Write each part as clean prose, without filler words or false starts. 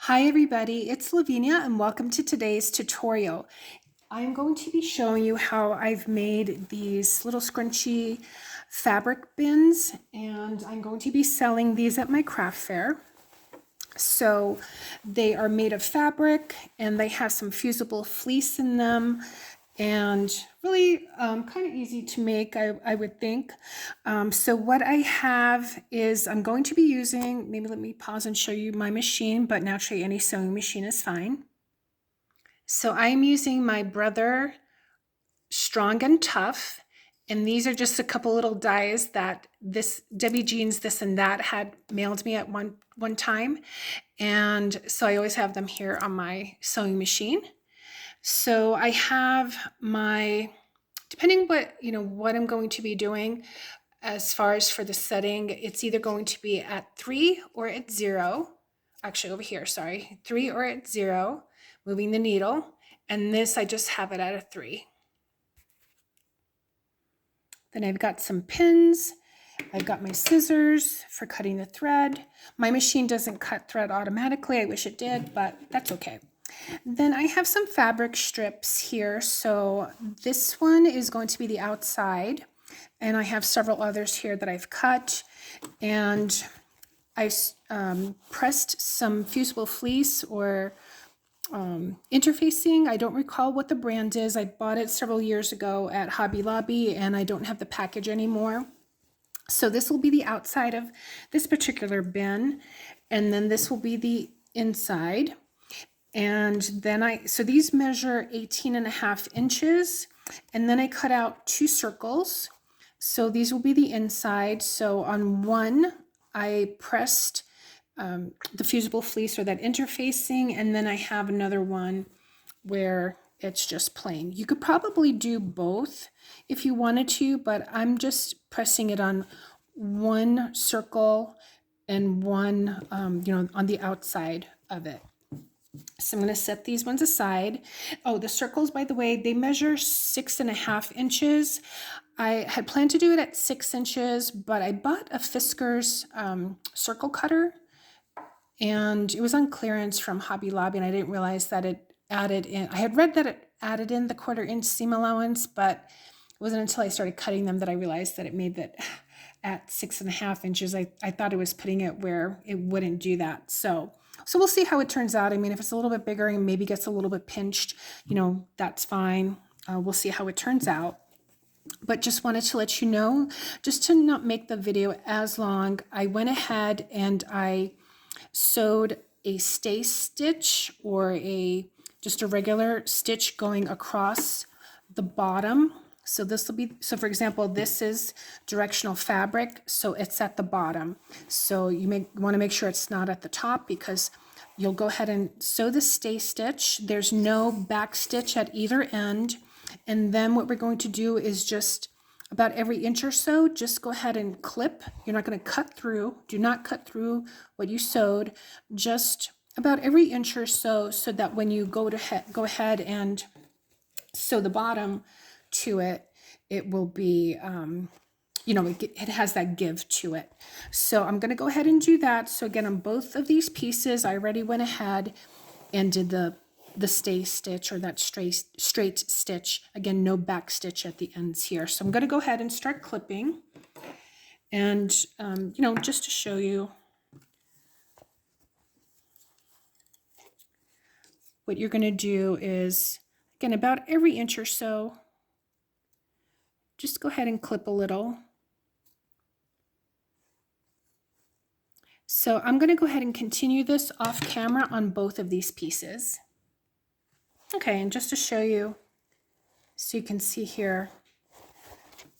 Hi everybody, it's Lavinia and welcome to today's tutorial. I'm going to be showing you how I've made these little scrunchy fabric bins, and I'm going to be selling these at my craft fair. So they are made of fabric and they have some fusible fleece in them, and really kind of easy to make, I would think. So what I have is I'm going to be using, maybe let me pause and show you my machine, but naturally any sewing machine is fine. So I'm using my Brother Strong and Tough, and these are just a couple little dies that this Debbie Jeans This and That had mailed me at one time, and so I always have them here on my sewing machine. So I have my, depending what I'm going to be doing as far as for the setting, it's either going to be at 3 or at 0. Actually over here, sorry, 3 or at 0, moving the needle. And this, I just have it at a 3. Then I've got some pins. I've got my scissors for cutting the thread. My machine doesn't cut thread automatically. I wish it did, but that's okay. Then I have some fabric strips here. So this one is going to be the outside, and I have several others here that I've cut, and I pressed some fusible fleece or interfacing. I don't recall what the brand is. I bought it several years ago at Hobby Lobby, and I don't have the package anymore. So this will be the outside of this particular bin, and then this will be the inside. And then so these measure 18.5 inches, and then I cut out 2 circles. So these will be the inside. So on one, I pressed the fusible fleece or that interfacing, and then I have another one where it's just plain. You could probably do both if you wanted to, but I'm just pressing it on one circle and one, on the outside of it. So I'm going to set these ones aside. Oh, the circles, by the way, they measure 6.5 inches. I had planned to do it at 6 inches, but I bought a Fisker's circle cutter, and it was on clearance from Hobby Lobby, and I didn't realize that it added in, I had read that it added in the 1/4 inch seam allowance, but it wasn't until I started cutting them that I realized that it made that at 6.5 inches. I thought it was putting it where it wouldn't do that. So we'll see how it turns out. I mean, if it's a little bit bigger and maybe gets a little bit pinched, that's fine. We'll see how it turns out. But just wanted to let you know, just to not make the video as long, I went ahead and I sewed a stay stitch or just a regular stitch going across the bottom. So this will be, so for example, this is directional fabric, so it's at the bottom. So you want to make sure it's not at the top, because you'll go ahead and sew the stay stitch. There's no back stitch at either end. And then what we're going to do is just about every inch or so, just go ahead and clip. You're not going to cut through. Do not cut through what you sewed. Just about every inch or so, so that when you go ahead and sew the bottom to it, it will be, it has that give to it. So I'm going to go ahead and do that. So again, on both of these pieces, I already went ahead and did the stay stitch or that straight stitch. Again, no back stitch at the ends here. So I'm going to go ahead and start clipping. And, just to show you what you're going to do is, again, about every inch or so, just go ahead and clip a little. So I'm going to go ahead and continue this off camera on both of these pieces. Okay, and just to show you, so you can see here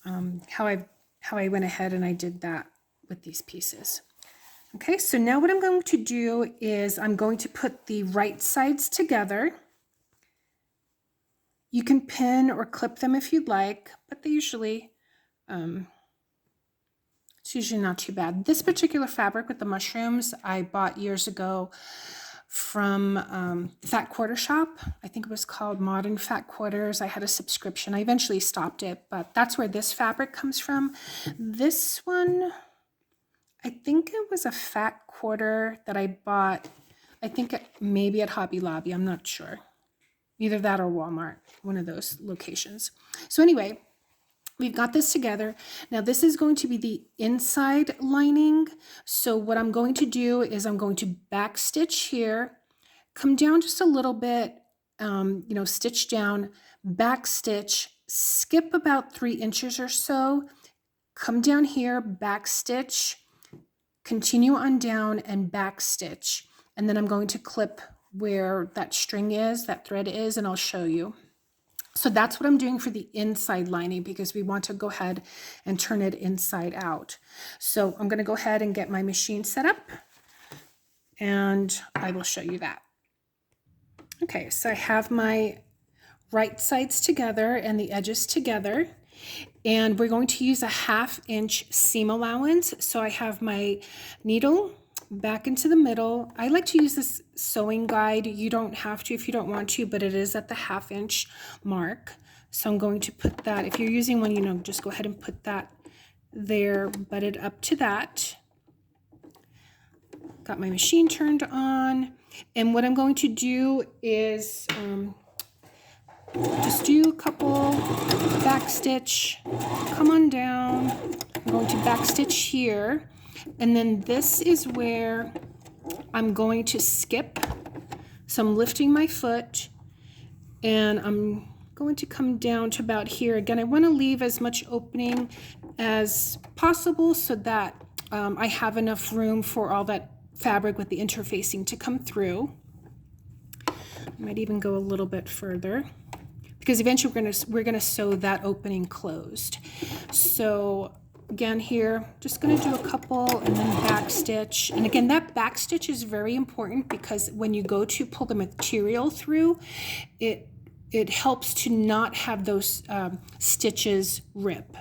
how I went ahead and I did that with these pieces. Okay, so now what I'm going to do is I'm going to put the right sides together. You can pin or clip them if you'd like, but they usually, it's usually not too bad. This particular fabric with the mushrooms I bought years ago from Fat Quarter Shop. I think it was called Modern Fat Quarters. I had a subscription. I eventually stopped it, but that's where this fabric comes from. This one, I think it was a Fat Quarter that I bought I think maybe at Hobby Lobby, I'm not sure. Either that or Walmart, one of those locations. So anyway, we've got this together. Now this is going to be the inside lining. So what I'm going to do is I'm going to back stitch here, come down just a little bit, stitch down, back stitch, skip about 3 inches or so, come down here, back stitch, continue on down and back stitch. And then I'm going to clip where that string is, that thread is, and I'll show you. So that's what I'm doing for the inside lining because we want to go ahead and turn it inside out. So I'm going to go ahead and get my machine set up and I will show you that. Okay, so I have my right sides together and the edges together, and we're going to use a 1/2 inch seam allowance. So I have my needle back into the middle. I like to use this sewing guide. You don't have to if you don't want to, but it is at the 1/2 inch mark. So I'm going to put that, if you're using one, just go ahead and put that there, butted up to that. Got my machine turned on, and what I'm going to do is just do a couple back stitch, come on down. I'm going to back stitch here, and then this is where I'm going to skip. So I'm lifting my foot and I'm going to come down to about here. Again, I want to leave as much opening as possible so that I have enough room for all that fabric with the interfacing to come through. I might even go a little bit further because eventually we're gonna sew that opening closed. So again here, just gonna do a couple and then back stitch. And again, that back stitch is very important because when you go to pull the material through, it helps to not have those stitches rip.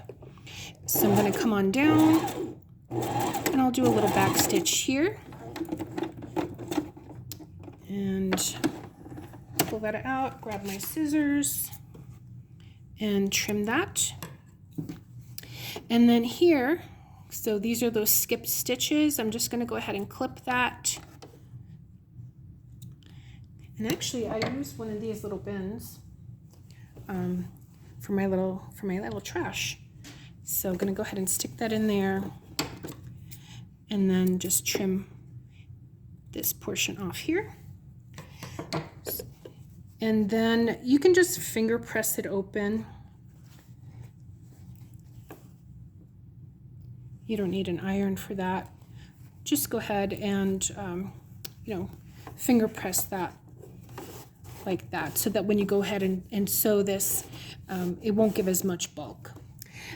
So I'm gonna come on down and I'll do a little back stitch here. And pull that out, grab my scissors and trim that. And then here, so these are those skipped stitches. I'm just going to go ahead and clip that. And actually I used one of these little bins for my little trash. So I'm going to go ahead and stick that in there and then just trim this portion off here. And then you can just finger press it open. You don't need an iron for that. Just go ahead and, finger press that like that so that when you go ahead and sew this, it won't give as much bulk.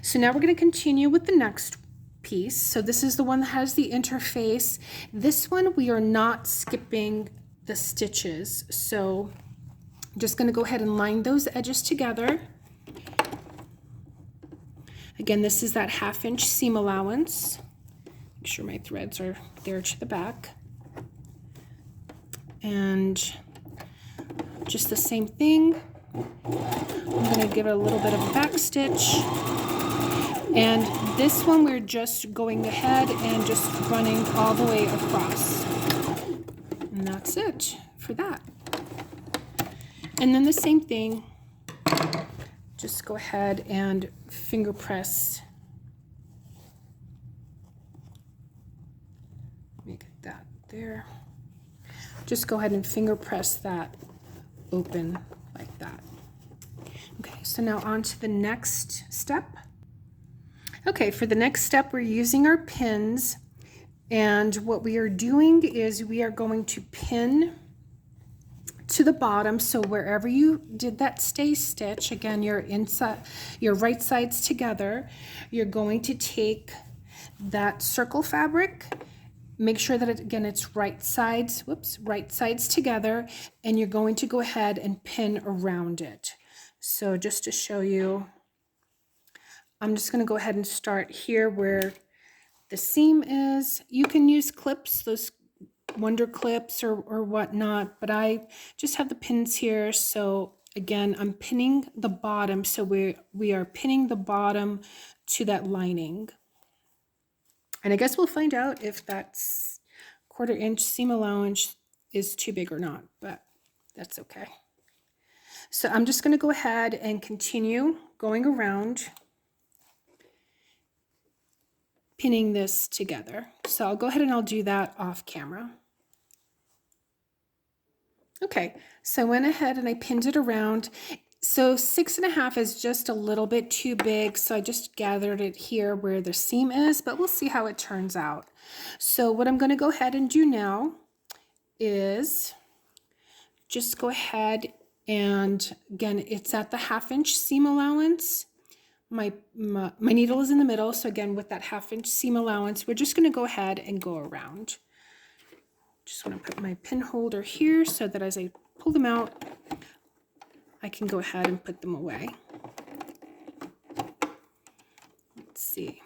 So now we're going to continue with the next piece. So this is the one that has the interface. This one we are not skipping the stitches. So I'm just going to go ahead and line those edges together. Again, this is that 1/2 inch seam allowance. Make sure my threads are there to the back. And just the same thing. I'm going to give it a little bit of a back stitch. And this one we're just going ahead and just running all the way across. And that's it for that. And then the same thing, just go ahead and finger press. Make it that there. Just go ahead and finger press that open like that. Okay, so now on to the next step. Okay, for the next step, we're using our pins. And what we are doing is we are going to pin to the bottom. So wherever you did that stay stitch, again, your right sides together, you're going to take that circle fabric, make sure that it's right sides together, and you're going to go ahead and pin around it. So just to show you, I'm just going to go ahead and start here where the seam is. You can use clips, those Wonder clips or whatnot, but I just have the pins here. So again, I'm pinning the bottom. So we are pinning the bottom to that lining. And I guess we'll find out if that's 1/4 inch seam allowance is too big or not, but that's okay. So I'm just going to go ahead and continue going around, pinning this together. So I'll go ahead and I'll do that off camera. Okay, so I went ahead and I pinned it around. So 6.5 is just a little bit too big, so I just gathered it here where the seam is, but we'll see how it turns out. So what I'm going to go ahead and do now is just go ahead and, again, it's at the 1/2 inch seam allowance. My needle is in the middle, so again, with that 1/2 inch seam allowance, we're just going to go ahead and go around. Just want to put my pin holder here so that as I pull them out, I can go ahead and put them away. Let's see.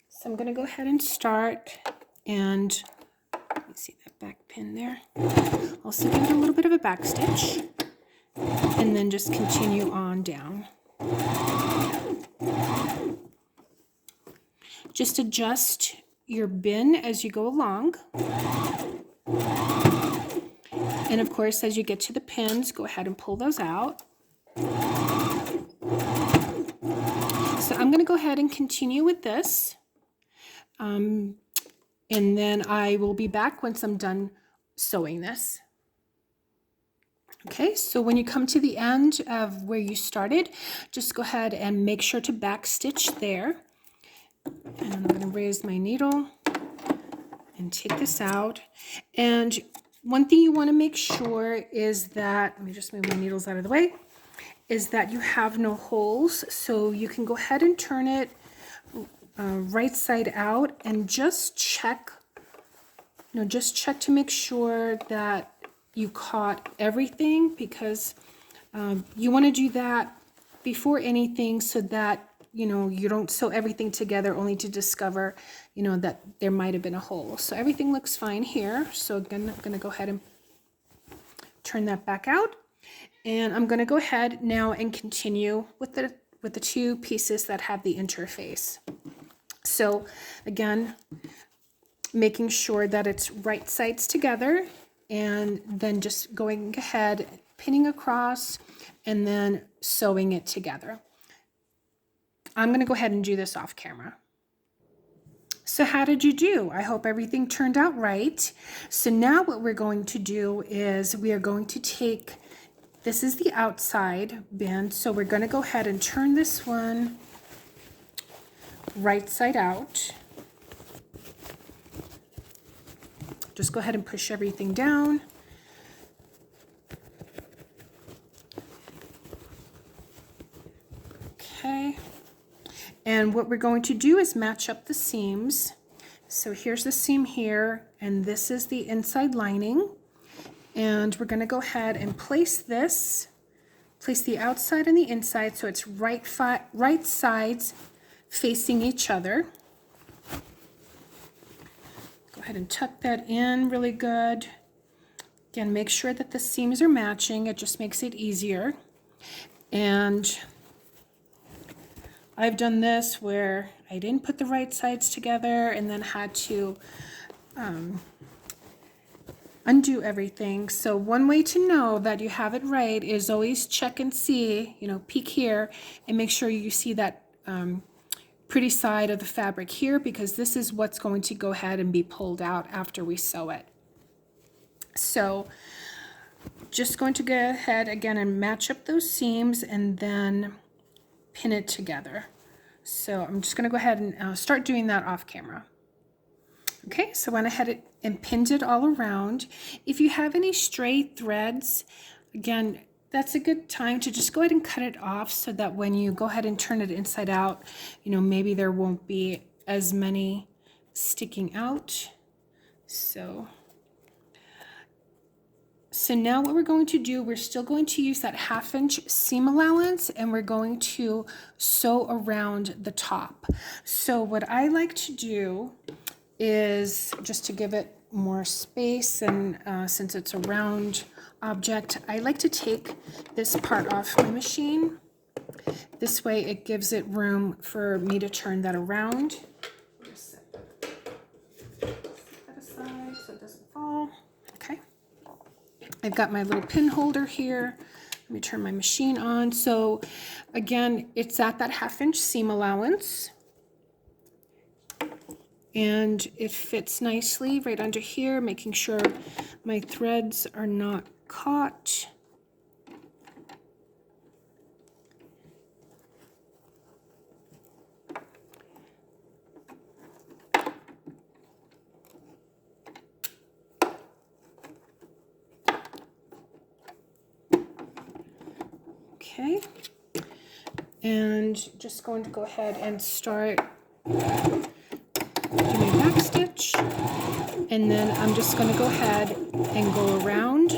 So I'm going to go ahead and start, and let me see that back pin there. Also give it a little bit of a back stitch, and then just continue on down. Just adjust your bin as you go along. And of course, as you get to the pins, go ahead and pull those out. So I'm going to go ahead and continue with this. And then I will be back once I'm done sewing this. Okay, so when you come to the end of where you started, just go ahead and make sure to back stitch there. And I'm going to raise my needle and take this out. And one thing you want to make sure is that, let me just move my needles out of the way, is that you have no holes. So you can go ahead and turn it right side out and just check, just check to make sure that you caught everything, because you want to do that before anything so that you don't sew everything together only to discover that there might have been a hole. So everything looks fine here. So again, I'm going to go ahead and turn that back out, and I'm going to go ahead now and continue with the two pieces that have the interface. So again, making sure that it's right sides together, and then just going ahead, pinning across, and then sewing it together. I'm going to go ahead and do this off camera. So how did you do? I hope everything turned out right. So now what we're going to do is we are going to take, this is the outside bin, so we're going to go ahead and turn this one right side out. Just go ahead and push everything down. Okay. And what we're going to do is match up the seams. So here's the seam here, and this is the inside lining. And we're going to go ahead and place the outside and the inside so it's right sides facing each other. Go ahead and tuck that in really good. Again, make sure that the seams are matching. It just makes it easier. And I've done this where I didn't put the right sides together and then had to undo everything. So one way to know that you have it right is always check and see, peek here and make sure you see that pretty side of the fabric here, because this is what's going to go ahead and be pulled out after we sew it. So just going to go ahead again and match up those seams and then pin it together. So I'm just going to go ahead and start doing that off camera. Okay, so I went ahead and pinned it all around. If you have any stray threads, again, that's a good time to just go ahead and cut it off so that when you go ahead and turn it inside out, maybe there won't be as many sticking out. So now what we're going to do, we're still going to use that 1/2 inch seam allowance, and we're going to sew around the top. So what I like to do is, just to give it more space, and since it's a round object, I like to take this part off my machine. This way it gives it room for me to turn that around. Set that aside so it doesn't fall. Okay. I've got my little pin holder here. Let me turn my machine on. So again, it's at that 1/2 inch seam allowance. And it fits nicely right under here, making sure my threads are not caught. Okay, and just going to go ahead and start doing my back stitch, and then I'm just going to go ahead and go around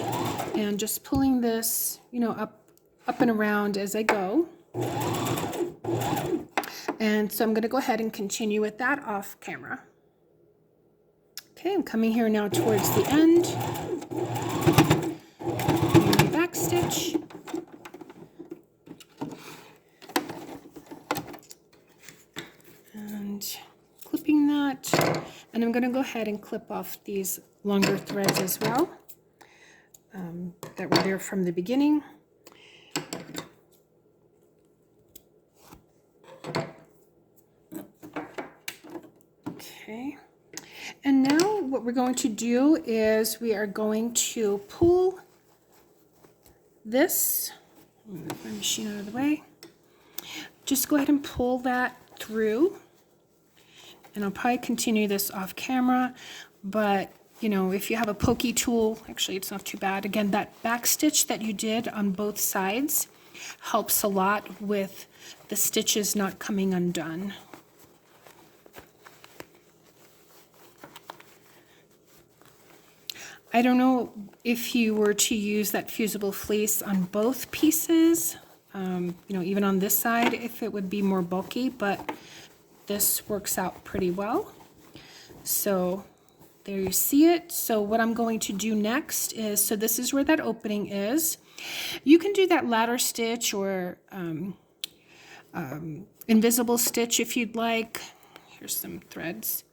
and just pulling this, you know, up and around as I go. And so I'm going to go ahead and continue with that off camera. Okay, I'm coming here now towards the end. Doing my back stitch. And clipping that, and I'm going to go ahead and clip off these longer threads as well that were there from the beginning. Okay, and now what we're going to do is we are going to pull this. Move my machine out of the way. Just go ahead and pull that through. And I'll probably continue this off camera, but you know, if you have a pokey tool, actually it's not too bad. Again, that back stitch that you did on both sides helps a lot with the stitches not coming undone. I don't know if you were to use that fusible fleece on both pieces, you know, even on this side, if it would be more bulky, but this works out pretty well. So there you see it. So what I'm going to do next is, so this is where that opening is. You can do that ladder stitch or invisible stitch if you'd like. Here's some threads.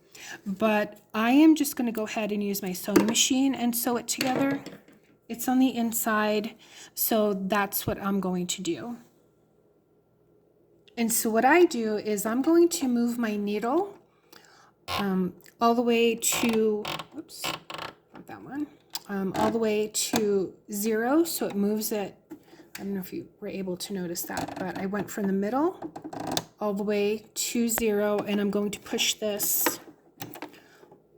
But I am just going to go ahead and use my sewing machine and sew it together. It's on the inside, so that's what I'm going to do. And so what I do is I'm going to move my needle all the way to, oops, not that one, all the way to 0, so it moves it. I don't know if you were able to notice that, but I went from the middle all the way to 0, and I'm going to push this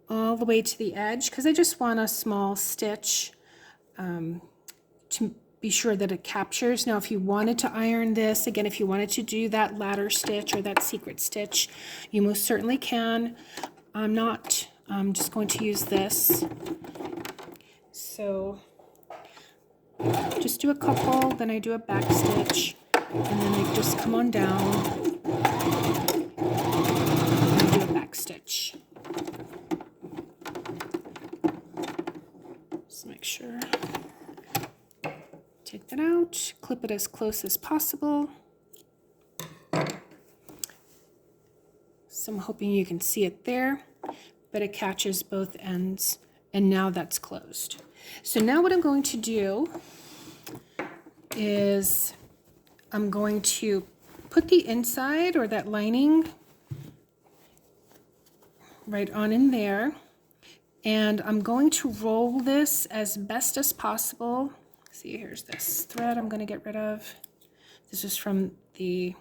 all the way to the edge because I just want a small stitch to be sure that it captures. Now, if you wanted to iron this, again, if you wanted to do that ladder stitch or that secret stitch, you most certainly can. I'm not. I'm just going to use this. So just do a couple, then I do a back stitch, and then I just come on down and do a back stitch. Just make sure. Take that out, clip it as close as possible. So I'm hoping you can see it there, but it catches both ends, and now that's closed. So now what I'm going to do is I'm going to put the inside or that lining right on in there, and I'm going to roll this as best as possible. See, here's this thread I'm going to get rid of. This is from the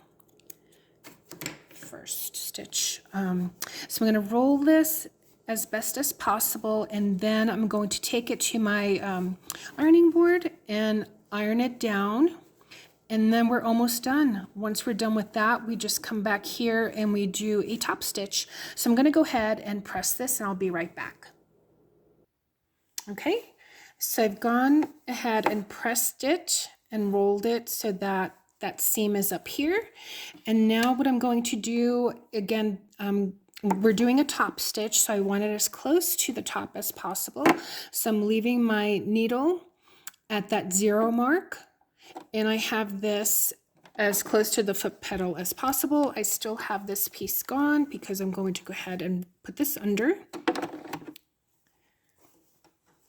first stitch. So I'm going to roll this as best as possible, and then I'm going to take it to my ironing board and iron it down, and then we're almost done. Once we're done with that, we just come back here and we do a top stitch. So I'm going to go ahead and press this, and I'll be right back. Okay. So I've gone ahead and pressed it and rolled it so that that seam is up here. And now what I'm going to do, again, we're doing a top stitch, so I want it as close to the top as possible. So I'm leaving my needle at that 0 mark, and I have this as close to the foot pedal as possible. I still have this piece gone because I'm going to go ahead and put this under.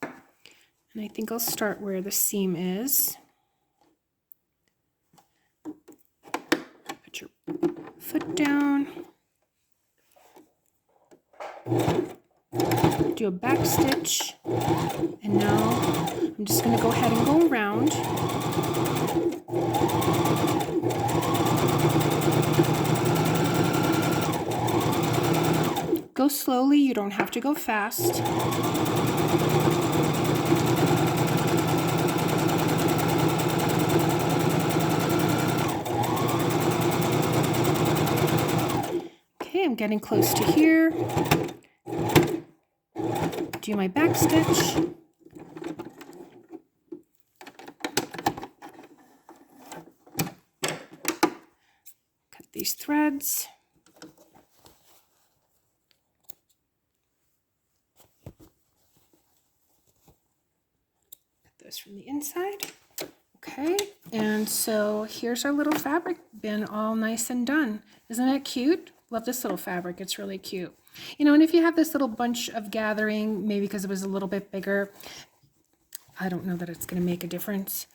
And I think I'll start where the seam is. Put your foot down. Do a back stitch. And now I'm just going to go ahead and go around. Go slowly, you don't have to go fast. Okay, I'm getting close to here. Do my back stitch. Cut these threads. This from the inside. Okay, and so here's our little fabric bin all nice and done. Isn't that cute? Love this little fabric, it's really cute. You know, and if you have this little bunch of gathering, maybe because it was a little bit bigger, I don't know that it's going to make a difference.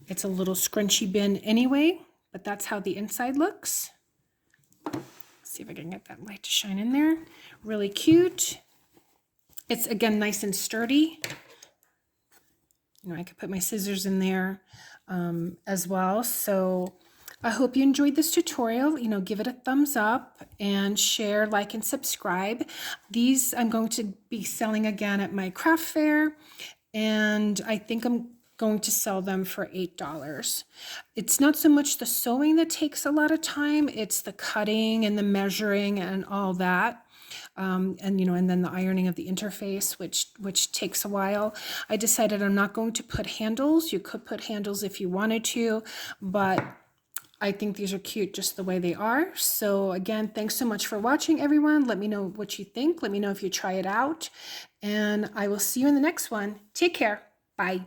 It's a little scrunchy bin anyway, but that's how the inside looks. Let's see if I can get that light to shine in there. Really cute. It's, again, nice and sturdy. You know, I could put my scissors in there as well. So I hope you enjoyed this tutorial. You know, give it a thumbs up and share, like, and subscribe. These I'm going to be selling again at my craft fair, and I think I'm going to sell them for $8. It's not so much the sewing that takes a lot of time, it's the cutting and the measuring and all that. And you know, and then the ironing of the interface, which takes a while. I decided I'm not going to put handles. You could put handles if you wanted to, but I think these are cute just the way they are. So again, thanks so much for watching, everyone. Let me know what you think. Let me know if you try it out, and I will see you in the next one. Take care. Bye.